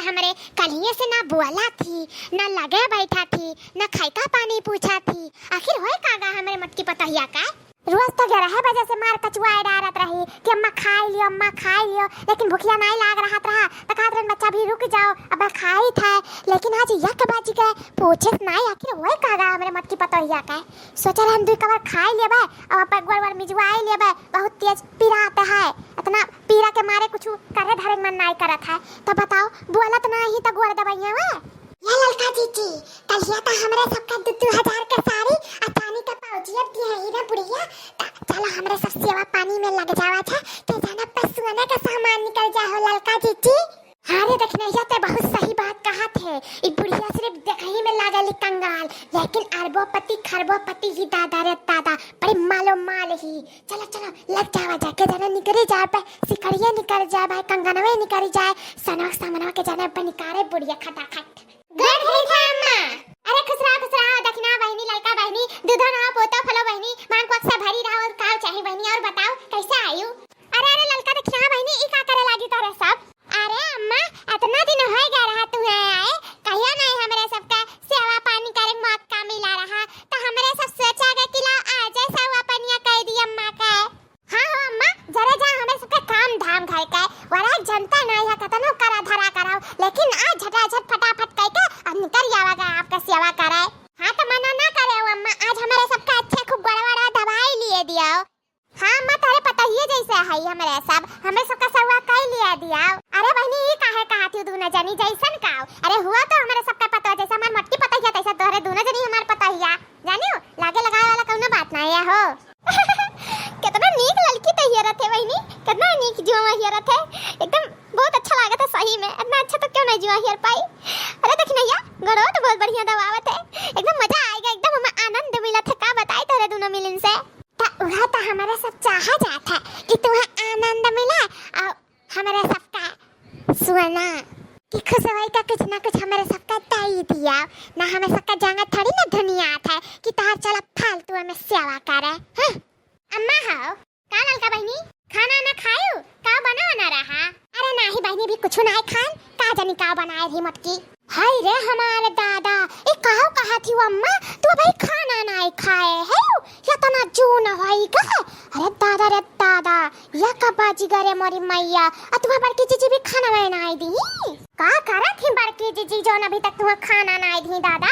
हमरे कलिए से ना बोला थी, ना लगे बैठा थी, ना खाइका पानी पूछा थी। आखिर होए कागा हमरे मटकी पतहिया का? रोज तो 11 बजे से मार कचुआए डारत रही कि अम्मा खाई लियो, लेकिन भूखिया नहीं लाग रहा तो कहत रहे बच्चा भी रुक जाओ, अब खाई था। लेकिन आज यक बाजी के पूछे नहीं आखिर होए कागा हमरे मटकी पतहिया का? सोचल हम 2 कवर खाई लेबे और अपन गोड़ मिजवाई लेबे। बहुत तेज पीरा आता है, इतना पीरा के मारे कुछ करे धरे मन नहीं करत है। तो बताओ बोलत नहीं तो गोड़ दबाइया वे। ये ललका जीजी कलिया तो हमरे सबका 2-2 हजार के साड़ी और चांदी का पाउचिया दिए है रे बुढ़िया। चलो हमरे सब सेवा पानी में लग जावा था तो जाना पर सोने का सामान निकल जा हो ललका जीजी। अरे देखने ये तो बहुत सही बात कहा थे। ई बुढ़िया सिर्फ देखही में लागल कंगाल, लेकिन अरबोपति खरबोपति ही दादा रे दादा बड़े मालो माल ही। चलो चलो लग जावा जाके जाना निकल जाए पे सिकड़िए निकल जाए भाई कंगनवे निकल जाए सनक सामनवा के जाने पे निकारे बुढ़िया खटाखट। गुड है अम्मा। अरे खुश रहो दक्षिणा बहनी लड़का बहनी दूधो ना पोतो फलो बहनी मांग को अक्सर भरी रहो और काव चाहिए बहनी। और बताओ कैसे आयु? अरे लड़का दक्षिणा बहनी ई का करे लागी तोरे सब? अरे अम्मा इतना दिन हो गया रहा तू आए कहियो नहीं हमरे सबका सेवा पानी करे मौका मिला रहा तो हमरे सब सोचा गए कि ला आज सेवा पानी कह दी अम्मा का। हां हो अम्मा जरा जा हमरे सबका काम धाम घर का वरा जनता नहीं है कतनो करा धरा कराओ, लेकिन आज झटाझट फटाफट कह के अब निकल जावागा आपका सेवा कराए। हां तो मना ना करे अम्मा, आज हमारे सबका अच्छे खूब बड़ा दवाई लिए दियो। हां अम्मा तारे पता ही जैसे है हमरे सब हमें सबका सेवा कह लिया दिया। अरे बहनी ये काहे कहती तू न जानी जैसन का? अरे हुआ तो हमारे सबका पता जैसा हमार मटकी पता ही तैसा तोरे दोनों जनी हमार पता ही जानियो लागे लगाए वाला कोनो बात नहीं है हो। कितना नीक लड़की तैयार रथे बहनी, कितना नीक जुआ हियर रथे, एकदम बहुत अच्छा लागत है सही में। इतना अच्छा तो क्यों नहीं जुआ हियर पाई। अरे देख नैया गड़ो तो बहुत बढ़िया दवावत है, एकदम मजा आएगा, एकदम हमें आनंद मिला था। का बताए तोरे दोनों मिलन से उहा तो हमारा सब चाहा जाता कि तुम्हें आनंद मिला और हमारे सबका सुना कि खुश होई का कुछ ना कुछ हमारे सबका ताई दिया ना। हमें सबका जांगा थोड़ी ना दुनिया था कि तार चला फालतू में सेवा करे। हां अम्मा हो का ललका बहनी खाना ना खायो का बना रहा? अरे नहीं बहनी भी कुछ नहीं खान का जानी का बनाए रही मटकी। हाय रे हमारे दादा ए काहो कहा थी अम्मा तू भाई खाना नहीं खाए है या तना जून होई का? अरे दादा रे दादा या का बाजी गरे मोरी मैया तुम्हारे बड़की जीजी भी खाना नहीं दी का करा थी बड़की जीजी जो अभी तक तुम्हें खाना नहीं दी दादा?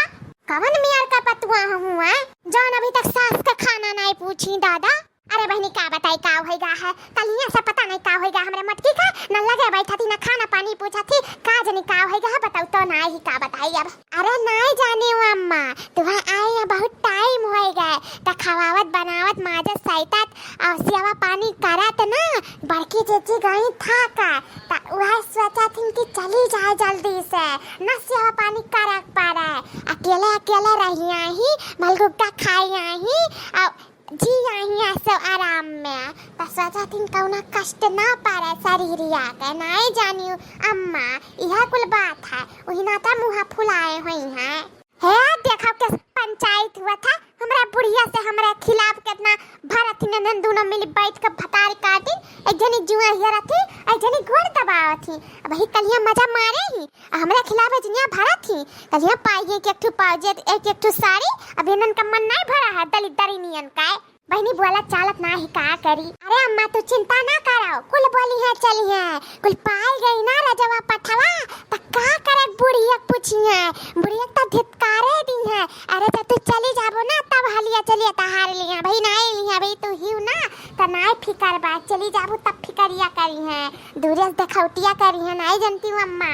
कवन मियार का पतुआ हुआ जो अभी तक सास का खाना नहीं पूछी दादा? अरे बहनी का बताई का होएगा है कलिया से पता नहीं का होएगा हमरे मटकी का न लगे बैठा थी न खाना पानी पूछा थी का जानी का होएगा बताओ तो नहीं का बताई अब। अरे नहीं जानी हूँ अम्मा तुम्हें आए बहुत टाइम होएगा तो खवावत बनावत माजत सैतत और सेवा पानी करत ना बड़की जीजी गई था का तो वह सोचा थी कि चली जाए जल्दी से न सेवा पानी करक पारे अकेले रही ही मलगुप्ता खाई ही और जी यहाँ से आराम में तो सोचा थी कौना कष्ट ना पारे शरीरिया के नहीं जानियो अम्मा यह कुल बात है वही नाता मुँह फुलाए हुई हैं। है देखा के पंचायत हुआ था हमरा बुढ़िया से हमरा खिलाफ कितना भरत नंदन दोनों मिल बैठ के भतार काटी एक जनी जुआ हियर थी एक जनी गोड़ दबाव थी। अब ही कलिया मजा मारे ही हमरा खिलाफ जनिया भरत थी कलिया पाइए के एक पाजे एक साड़ी अब इनन का मन नहीं भरा है दलित दरी नियन का बहनी बोला चालत ना ही का करी। अरे अम्मा तू चिंता ना करो कुल बोली है चली है कुल पाई गई ना रजवा पठवा तो का करे बुढ़िया पूछिए बुढ़िया तो धिक्कारे दी है। अरे जब तू चली जाबो ना तब हलिया चलिए तहार लिया भाई नहीं लिया भाई तू हिउ ना तो नहीं फिकर बात चली जाबो तब फिकरिया करी है दूरिया देखौटिया करी है नहीं जानती हूँ अम्मा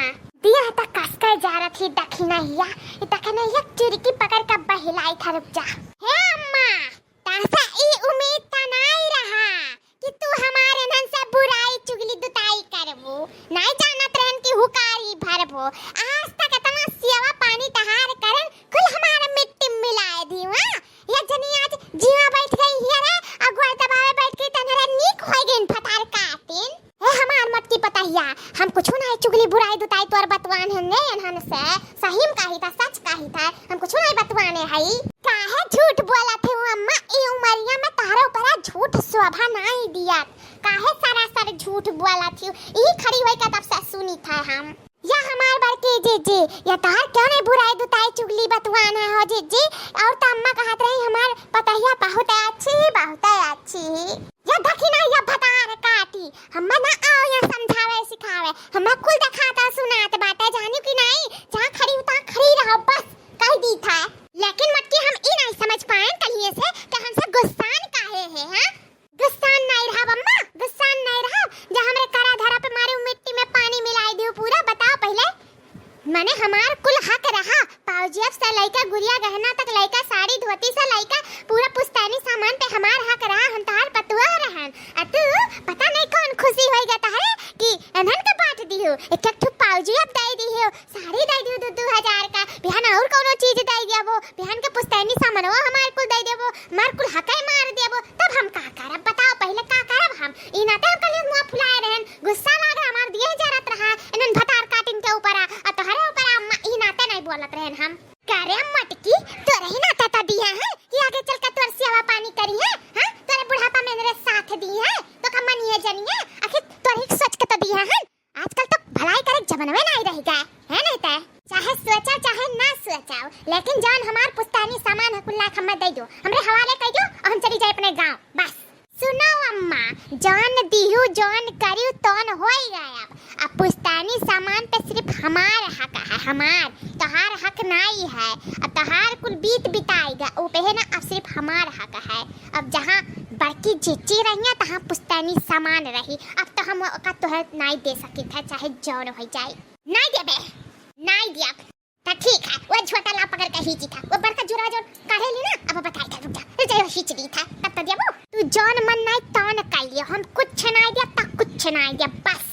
दिया तक कसकर जा रही थी दखिना हिया इतने एक चिरकी पकड़ कर बहिलाई था रुक जा। हे अम्मा तासा ई उम्मीद त नहीं रहा कि तू हमारे नन से बुराई चुगली दुताई करबो नहीं जानत रहन कि हुकारी भरबो आज तक इतना सेवा पानी तहार करन कुल हमारे मिट्टी मिलाए दी हां ये जनी आज जीवा बैठ गई हिया रे अगुआ दबावे बैठ के तनरे नीक होई गइन फटार काटिन ए हमार मटकी पताहिया हम कुछ नहीं चुगली बुराई दुताई तोर बतवान है ने हन से सही में कही था सच कही था हम कुछ नहीं बतवाने हई काहे झूठ बोला थे अम्मा ई उमरिया में तारे ऊपर झूठ शोभा नहीं दिया काहे सरासर झूठ बोला थी ई खड़ी होई का तब से सुनी था हम या हमार बड़की जीजी या तार क्यों नहीं बुराई दुताई चुगली बतवान है हो जीजी। और तो अम्मा कहत रही हमार पतहिया बहुत अच्छी या दखिना या भतार काटी हम्मा ना आओ या समझावे सिखावे हम्मा कुल दिखाता सुनात बाटे जानी कि नहीं जहां खड़ी उता खड़ी रहो बस कह दी था। लेकिन मटकी हम ई नहीं समझ पाए कलिए से कि हमसे गुस्सान काहे है हां गुस्सान नहीं रहा अम्मा गुस्सान नहीं रहा जहां हमरे करा धरा पे मारे मिट्टी में पानी मिलाई दियो पूरा बताओ पहले माने हमार कुल हक रहा पाउजियब से लइका गुड़िया गहना तक लइका साड़ी धोती से लइका पूरा पुश्तैनी सामान पे हमार हक रहा हम तार पतुआ रहन अतु पता नहीं कौन खुशी होई गता है कि अनहन के बांट दियो एक एक पाउजियब दे दियो साड़ी दे दियो 2000 का बिहान और कोनो चीज दे दियो बिहान के पुश्तैनी सामान वो हमार कुल दे देबो मार कुल हक मार देबो तब हम का करब बताओ पहले का करब हम ई नाते हम कल मुंह फुलाए रहन गुस्सा लाग हमार दिए जरत रहा इनन भतार काटिन के ऊपर आ तोहरे ऊपर अम्मा ई नाते नहीं बोलत रहन हम करे मटकी तोरे ही नाते ता दिया है कि आगे चल के तोर सेवा पानी करी है हां तोरे बुढ़ापा में मेरे साथ दी है तो का मनिए जनिए आखिर तोरे ही सोच के तो दिया है आजकल तो भलाई करे जमाना में नहीं रह गया है नहीं ता चाहे सोचा चाहे ना सोचाओ लेकिन जान हमार पुश्तैनी सामान है कुल्ला खम्मा दे दो हमरे हवाले कर दो और हम चली जाए अपने गांव बस। सुनो अम्मा जान दिहु जान करियो तोन होई गया अब पुश्तैनी सामान पे सिर्फ हमार हक है हमार तोहार हक नहीं है अब तोहार कुल बीत बिताएगा ओ पे है ना अब सिर्फ हमार हक है। अब जहां बड़की जीजी रही तहां पुश्तैनी सामान रही अब तो हम का तोहर नहीं दे सकी था चाहे जौन हो जाए नहीं देबे नहीं दिया तो ठीक है वो छोटा ला पकड़ के हिची था वो बड़का जुरा जो काढ़े ली ना अब बताई था रुक जा जो हिच दी था तब तो देबो तू जौन मन नहीं तौन कर लियो हम कुछ नहीं दिया तक कुछ नहीं दिया बस